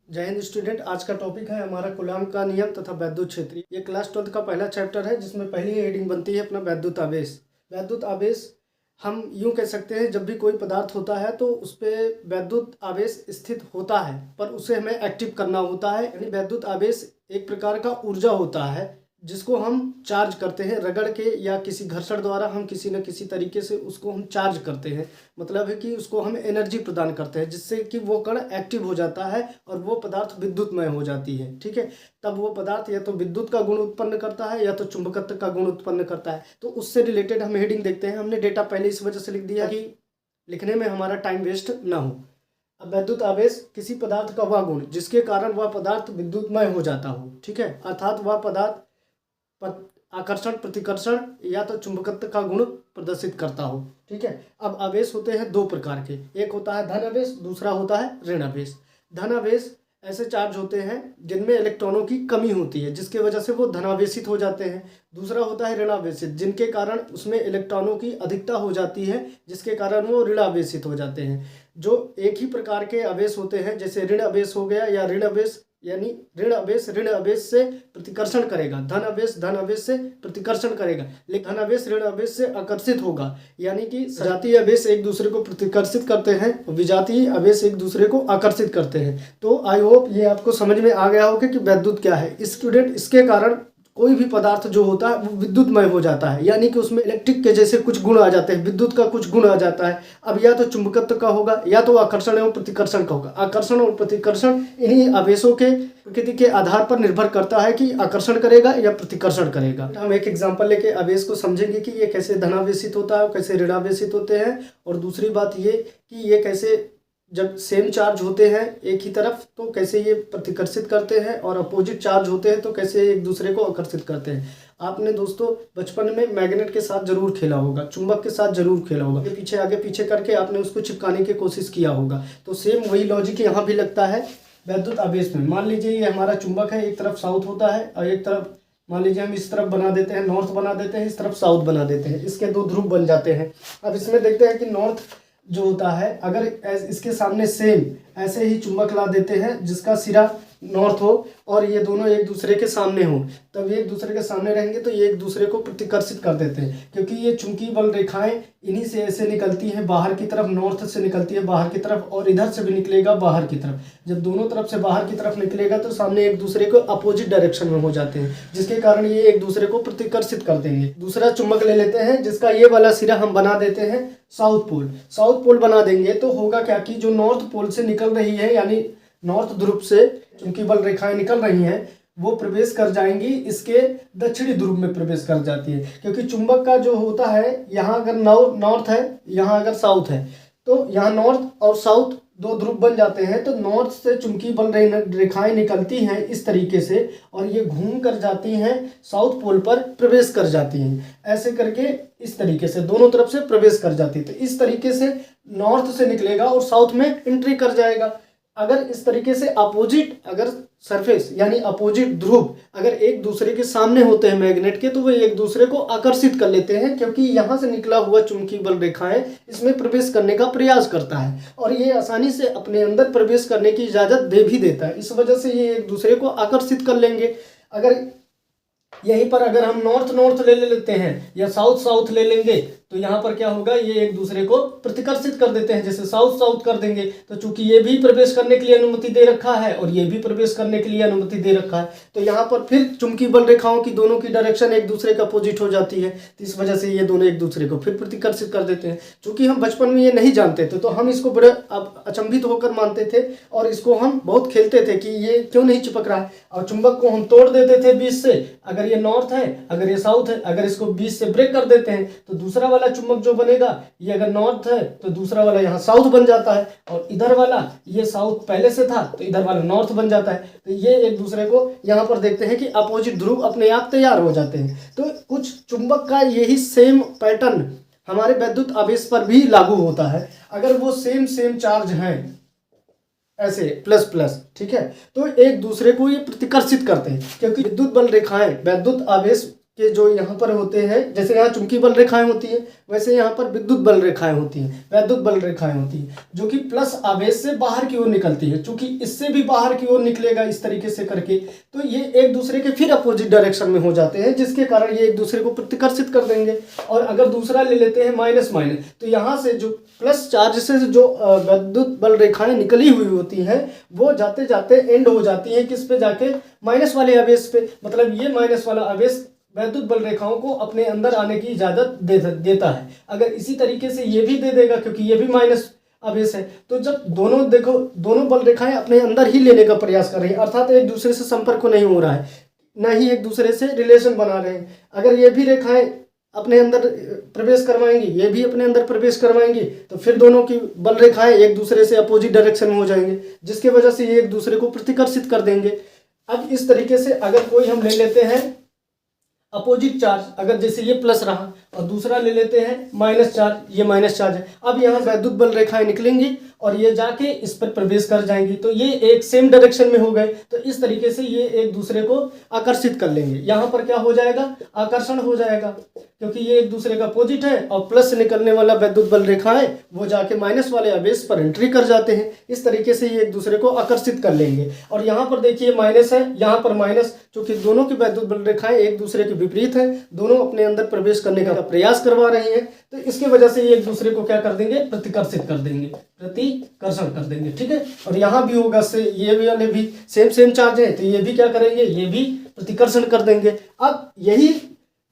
जय हिंद स्टूडेंट। आज का टॉपिक है हमारा कूलाम का नियम तथा वैद्युत क्षेत्र। ये क्लास 12 का पहला चैप्टर है जिसमें पहली हेडिंग बनती है अपना वैद्युत आवेश। वैद्युत आवेश हम यूं कह सकते हैं, जब भी कोई पदार्थ होता है तो उस पर वैद्युत आवेश स्थित होता है, पर उसे हमें एक्टिव करना होता है। यानी वैद्युत आवेश एक प्रकार का ऊर्जा होता है जिसको हम चार्ज करते हैं रगड़ के या किसी घर्षण द्वारा। हम किसी न किसी तरीके से उसको हम चार्ज करते हैं, मतलब है कि उसको हम एनर्जी प्रदान करते हैं जिससे कि वो कण एक्टिव हो जाता है और वो पदार्थ विद्युतमय हो जाती है। ठीक है, तब वो पदार्थ या तो विद्युत का गुण उत्पन्न करता है या तो चुंबकत्व का गुण उत्पन्न करता है। तो उससे रिलेटेड हम हेडिंग देखते हैं। हमने डेटा पहले इस वजह से लिख दिया कि लिखने में हमारा टाइम वेस्ट ना हो। अब वैद्युत आवेश किसी पदार्थ का वह गुण जिसके कारण वह पदार्थ विद्युतमय हो जाता हो। ठीक है, अर्थात वह पदार्थ आकर्षण, प्रतिकर्षण या तो चुंबकत्व का गुण प्रदर्शित करता हो। ठीक है, अब आवेश होते हैं दो प्रकार के, एक होता है धन आवेश, दूसरा होता है ऋण आवेश। धन आवेश ऐसे चार्ज होते हैं जिनमें इलेक्ट्रॉनों की कमी होती है जिसके वजह से वो धनावेशित हो जाते हैं। दूसरा होता है ऋणावेशित, जिनके कारण उसमें इलेक्ट्रॉनों की अधिकता हो जाती है जिसके कारण वो ऋणावेशित हो जाते हैं। जो एक ही प्रकार के आवेश होते हैं, जैसे ऋण आवेश हो गया या ऋण आवेश, यानी ऋण आवेश से प्रतिकर्षण करेगा, धन आवेश से प्रतिकर्षण करेगा, लेकिन धन आवेश ऋण आवेश से आकर्षित होगा। यानी कि सजातीय आवेश एक दूसरे को प्रतिकर्षित करते हैं, विजातीय आवेश एक दूसरे को आकर्षित करते हैं। तो आई होप ये आपको समझ में आ गया होगा कि वैद्युत क्या है। स्टूडेंट, इसके कारण कोई भी पदार्थ जो होता है वो विद्युतमय हो जाता है, यानी कि उसमें इलेक्ट्रिक के जैसे कुछ गुण आ जाते हैं, विद्युत का कुछ गुण आ जाता है। अब या तो चुंबकत्व का होगा या तो आकर्षण एवं प्रतिकर्षण का होगा। आकर्षण और प्रतिकर्षण इन्हीं आवेशों के प्रकृति के आधार पर निर्भर करता है कि आकर्षण करेगा या प्रतिकर्षण करेगा। हम एक एग्जाम्पल लेके आवेश को समझेंगे कि ये कैसे धनावेशित होता है, कैसे ऋणावेशित होते हैं। और दूसरी बात ये कि ये कैसे जब सेम चार्ज होते हैं एक ही तरफ तो कैसे ये प्रतिकर्षित करते हैं, और अपोजिट चार्ज होते हैं तो कैसे एक दूसरे को आकर्षित करते हैं। आपने दोस्तों बचपन में मैग्नेट के साथ जरूर खेला होगा, चुंबक के साथ जरूर खेला होगा, पीछे आगे पीछे करके आपने उसको चिपकाने की कोशिश किया होगा। तो सेम वही लॉजिक यहाँ भी लगता है वैद्युत आवेश में। मान लीजिए ये हमारा चुंबक है, एक तरफ साउथ होता है और एक तरफ मान लीजिए हम इस तरफ बना देते हैं, नॉर्थ बना देते हैं, इस तरफ साउथ बना देते हैं, इसके दो ध्रुव बन जाते हैं। अब इसमें देखते हैं कि नॉर्थ जो होता है, अगर इसके सामने सेम ऐसे ही चुंबक ला देते हैं जिसका सिरा नॉर्थ हो और ये दोनों एक दूसरे के सामने हो, तब ये एक दूसरे के सामने रहेंगे तो ये एक दूसरे को प्रतिकर्षित कर देते हैं, क्योंकि ये चुंबकीय बल रेखाएं इन्हीं से ऐसे निकलती हैं बाहर की तरफ, नॉर्थ से निकलती है बाहर की तरफ और इधर से भी निकलेगा बाहर की तरफ। जब दोनों तरफ से बाहर की तरफ निकलेगा तो सामने एक दूसरे को अपोजिट डायरेक्शन में हो जाते हैं, जिसके कारण ये एक दूसरे को प्रतिकर्षित कर देंगे। दूसरा चुंबक ले लेते हैं जिसका ये वाला सिरा हम बना देते हैं साउथ पोल। साउथ पोल बना देंगे तो होगा क्या कि जो नॉर्थ पोल से निकल रही है, यानी नॉर्थ ध्रुव से चुंबकीय बल रेखाएं निकल रही हैं, वो प्रवेश कर जाएंगी इसके दक्षिणी ध्रुव में प्रवेश कर जाती है। क्योंकि चुंबक का जो होता है, यहाँ अगर नॉर्थ है, यहाँ अगर साउथ है, तो यहाँ नॉर्थ और साउथ दो ध्रुव बन जाते हैं। तो नॉर्थ से चुंबकीय बल रेखाएं निकलती हैं इस तरीके से और ये घूम कर जाती हैं साउथ पोल पर प्रवेश कर जाती हैं। ऐसे करके इस तरीके से दोनों तरफ से प्रवेश कर जाती है। तो इस तरीके से नॉर्थ से निकलेगा और साउथ में एंट्री कर जाएगा। अगर इस तरीके से अपोजिट अगर सरफेस यानी अपोजिट ध्रुव अगर एक दूसरे के सामने होते हैं मैग्नेट के, तो वो एक दूसरे को आकर्षित कर लेते हैं, क्योंकि यहाँ से निकला हुआ चुंबकीय बल रेखाएं इसमें प्रवेश करने का प्रयास करता है और ये आसानी से अपने अंदर प्रवेश करने की इजाजत दे भी देता है। इस वजह से ये एक दूसरे को आकर्षित कर लेंगे। अगर यहीं पर अगर हम नॉर्थ ले लेते हैं या साउथ ले लेंगे तो यहाँ पर क्या होगा, ये एक दूसरे को प्रतिकर्षित कर देते हैं। जैसे साउथ कर देंगे तो चूंकि ये भी प्रवेश करने के लिए अनुमति दे रखा है और ये भी प्रवेश करने के लिए अनुमति दे रखा है, तो यहाँ पर फिर चुंबकीय बल रेखाओं की दोनों की डायरेक्शन एक दूसरे के अपोजिट हो जाती है। तो इस वजह से ये दोनों एक दूसरे को फिर प्रतिकर्षित कर देते हैं। चूंकि हम बचपन में ये नहीं जानते थे तो हम इसको बड़े अचंभित होकर मानते थे और इसको हम बहुत खेलते थे कि ये क्यों नहीं चिपक रहा है, और चुंबक को हम तोड़ देते थे बीच से। अगर ये नॉर्थ है, अगर ये साउथ है, अगर इसको बीच से ब्रेक कर देते हैं तो दूसरा वाला चुंबक जो बनेगा, ये अगर नॉर्थ है तो दूसरा वाला यहाँ साउथ बन जाता है, और इधर वाला ये साउथ पहले से था तो इधर वाला नॉर्थ बन जाता है। तो ये एक दूसरे को यहाँ पर देखते हैं कि अपोजिट ध्रुव अपने आप तैयार हो जाते हैं। तो कुछ चुंबक का यही सेम पैटर्न हमारे वैद्युत आवेश पर भी लागू होता है। अगर वो सेम चार्ज हैं ऐसे प्लस, ठीक है, तो एक दूसरे को ये प्रतिकर्षित करते हैं, क्योंकि विद्युत बल रेखाएं वैद्युत आवेश के जो यहाँ पर होते हैं, जैसे यहाँ चुंबकीय बल रेखाएं होती हैं, वैसे यहाँ पर विद्युत बल रेखाएं होती हैं, वैद्युत बल रेखाएं होती हैं, जो कि प्लस आवेश से बाहर की ओर निकलती है। चूंकि इससे भी बाहर की ओर निकलेगा इस तरीके से करके, तो ये एक दूसरे के फिर अपोजिट डायरेक्शन में हो जाते हैं, जिसके कारण ये एक दूसरे को प्रतिकर्षित कर देंगे। और अगर दूसरा ले लेते हैं माइनस माइनस, तो यहाँ से जो प्लस चार्ज से जो विद्युत बल रेखाएं निकली हुई होती हैं, वो जाते जाते एंड हो जाती हैं किस पे जाके, माइनस वाले आवेश पे। मतलब ये माइनस वाला आवेश वैद्युत बल रेखाओं को अपने अंदर आने की इजाजत देता है। अगर इसी तरीके से ये भी दे देगा, क्योंकि ये भी माइनस आवेश है, तो जब दोनों देखो दोनों बल रेखाएं अपने अंदर ही लेने का प्रयास कर रही है, अर्थात एक दूसरे से संपर्क नहीं हो रहा है, न ही एक दूसरे से रिलेशन बना रहे हैं। अगर ये भी रेखाएं अपने अंदर प्रवेश करवाएंगी, ये भी अपने अंदर प्रवेश करवाएंगी, तो फिर दोनों की बल रेखाएं एक दूसरे से अपोजिट डायरेक्शन में हो जाएंगे, जिसके वजह से ये एक दूसरे को प्रतिकर्षित कर देंगे। अब इस तरीके से अगर कोई हम ले लेते हैं अपोजिट चार्ज, अगर जैसे ये प्लस रहा और दूसरा ले लेते हैं माइनस चार्ज, ये माइनस चार्ज है, अब यहाँ वैद्युत बल रेखाएं निकलेंगी और ये जाके इस पर प्रवेश कर जाएंगी, तो ये एक सेम डायरेक्शन में हो गए। तो इस तरीके से ये एक दूसरे को आकर्षित कर लेंगे। यहाँ पर क्या हो जाएगा, आकर्षण हो जाएगा, क्योंकि ये एक दूसरे का अपोजिट है और प्लस से निकलने वाला वैद्युत बल रेखाएं वो जाके माइनस वाले आवेश पर एंट्री कर जाते हैं। इस तरीके से ये एक दूसरे को आकर्षित कर लेंगे। और यहाँ पर देखिए माइनस है, यहाँ पर माइनस, क्योंकि दोनों की वैद्युत बल रेखाएं एक दूसरे के विपरीत है, दोनों अपने अंदर प्रवेश करने का प्रयास करवा रही हैं, तो इसके वजह से ये एक दूसरे को क्या कर देंगे, प्रतिकर्षित कर देंगे, प्रतिकर्षण कर देंगे। ठीक है, और यहाँ भी होगा से ये वाले भी सेम चार्ज है, तो ये भी क्या करेंगे, ये भी प्रतिकर्षण कर देंगे। अब यही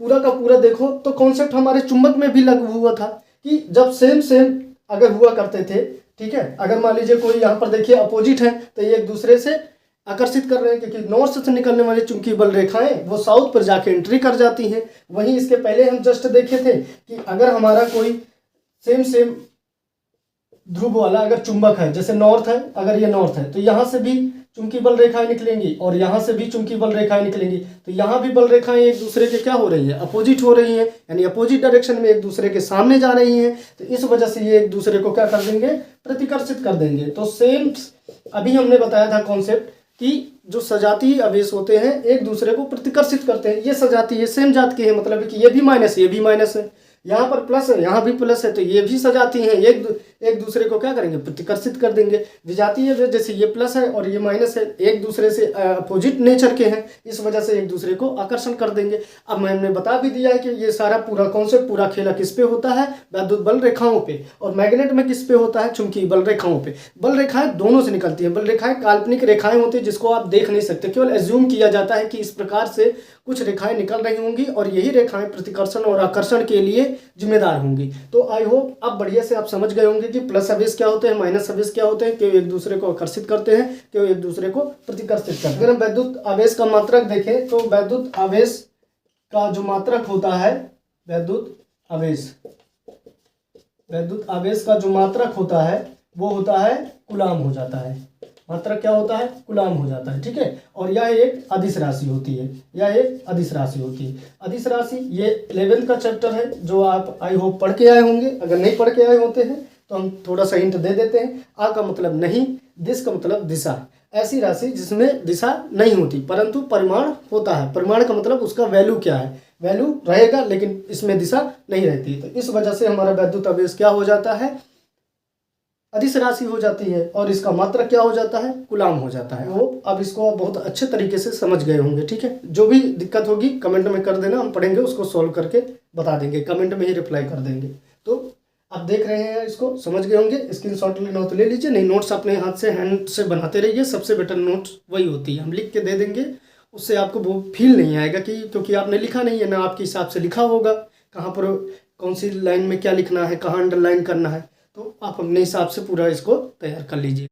पूरा का पूरा देखो तो कॉन्सेप्ट हमारे चुंबक में भी लागू हुआ था कि जब सेम अगर हुआ करते थे, ठीक है, अगर मान लीजिए कोई यहाँ पर देखिए अपोजिट है, तो ये एक दूसरे से आकर्षित कर रहे हैं, क्योंकि नॉर्थ से निकलने वाली चुंबकीय बल रेखाएं वो साउथ पर जाके एंट्री कर जाती हैं। वहीं इसके पहले हम जस्ट देखे थे कि अगर हमारा कोई सेम ध्रुव वाला अगर चुंबक है, जैसे नॉर्थ है, अगर ये नॉर्थ है, तो यहाँ से भी चुंबकीय बल रेखाएं निकलेंगी और यहाँ से भी चुंबकीय बल रेखाएं निकलेंगी, तो यहाँ भी बल रेखाएं एक दूसरे के क्या हो रही है, अपोजिट हो रही हैं, यानी अपोजिट डायरेक्शन में एक दूसरे के सामने जा रही हैं। तो इस वजह से ये एक दूसरे को क्या कर देंगे, प्रतिकर्षित कर देंगे। तो सेम अभी हमने बताया था कॉन्सेप्ट कि जो सजातीय आवेश होते हैं एक दूसरे को प्रतिकर्षित करते हैं। ये सजातीय सेम जात के हैं, मतलब कि ये भी माइनस ये भी माइनस है, यहाँ पर प्लस है यहाँ भी प्लस है, तो ये भी सजाती हैं, एक दूसरे को क्या करेंगे, प्रतिकर्षित कर देंगे। विजातीय है, जैसे ये प्लस है और ये माइनस है, एक दूसरे से अपोजिट नेचर के हैं, इस वजह से एक दूसरे को आकर्षण कर देंगे। अब मैंने बता भी दिया है कि ये सारा पूरा कॉन्सेप्ट, पूरा खेला किस पे होता है, वैद्युत बल रेखाओं पे, और मैग्नेट में किस पे होता है, चुंबकीय बल रेखाओं पे। बल रेखाएं दोनों से निकलती हैं। बल रेखाएं काल्पनिक रेखाएं होती है जिसको आप देख नहीं सकते, केवल एज्यूम किया जाता है कि इस प्रकार से कुछ रेखाएं निकल रही होंगी और यही रेखाएं प्रतिकर्षण और आकर्षण के लिए जिम्मेदार होंगी। तो आई होप आप बढ़िया से आप समझ गए होंगे कि प्लस आवेश क्या होते हैं, माइनस आवेश क्या होते हैं, क्यों एक दूसरे को आकर्षित करते हैं, क्यों एक दूसरे को प्रतिकर्षित करते हैं। अगर हम वैद्युत आवेश का मात्रक देखें तो वैद्युत आवेश का जो मात्रक होता है, वैद्युत आवेश का जो मात्रक होता है वो होता है कूलाम हो जाता है। मात्रक क्या होता है, कूलाम हो जाता है। ठीक है, और यह एक अदिश राशि होती है, यह एक अदिश राशि होती है। अदिश राशि ये 11th का चैप्टर है जो आप आई होप पढ़ के आए होंगे। अगर नहीं पढ़ के आए होते हैं तो हम थोड़ा सा हिंट दे देते हैं। आ का मतलब नहीं, दिश का मतलब दिशा। ऐसी राशि जिसमें दिशा नहीं होती परंतु परिमाण होता है। परिमाण का मतलब उसका वैल्यू क्या है, वैल्यू रहेगा लेकिन इसमें दिशा नहीं रहती। तो इस वजह से हमारा वैद्युत आवेश क्या हो जाता है, अदिश राशि हो जाती है, और इसका मात्रक क्या हो जाता है, कूलाम हो जाता है। वो अब इसको आप बहुत अच्छे तरीके से समझ गए होंगे। ठीक है, जो भी दिक्कत होगी कमेंट में कर देना, हम पढ़ेंगे उसको सॉल्व करके बता देंगे, कमेंट में ही रिप्लाई कर देंगे। तो आप देख रहे हैं, इसको समझ गए होंगे। स्क्रीनशॉट लेना हो तो ले लीजिए, नहीं नोट्स अपने हाथ से हैंड से बनाते रहिए। सबसे बेटर नोट्स वही होती है, हम लिख के दे देंगे, उससे आपको वो फील नहीं आएगा कि क्योंकि आपने लिखा नहीं है ना, आपके हिसाब से लिखा होगा कहाँ पर कौन सी लाइन में क्या लिखना है, कहाँ अंडरलाइन करना है, तो आप अपने हिसाब से पूरा इसको तैयार कर लीजिए।